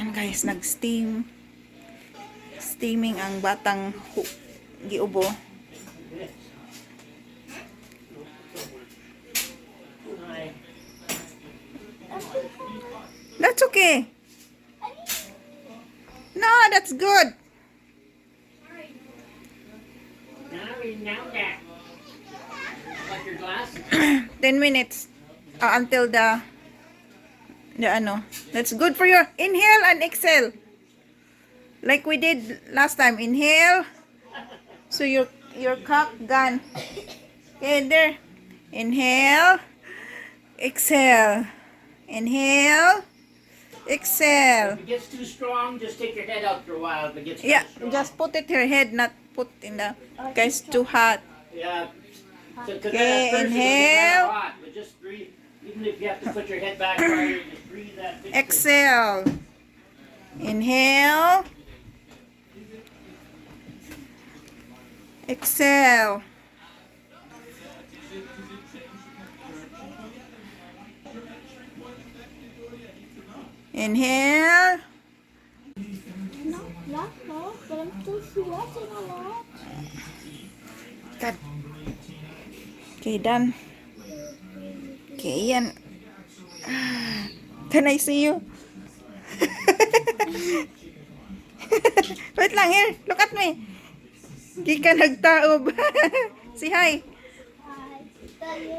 Ayan guys, steaming ang batang giubo. That's okay. No, that's good. Now that. Like your glass? 10 minutes until the ano. That's good for your inhale and exhale. Like we did last time. Inhale. So your cock gone. Okay, there. Inhale. Exhale. Inhale. Exhale. If it gets too strong, just take your head out for a while. If it gets Yeah, too strong. just put it your head, not put in the guys too hot. Yeah. So, Okay, at first inhale. It was kind of hot, but just breathe. Even if you have to put your head back farther, just breathe that. Exhale. Inhale. Exhale. Inhale. No, but I'm still sweating a lot. Cut. Okay, done. Okay, yan. Can I see you? Wait lang, here. Look at me. Di ka nagtaob. Say hi. Hi.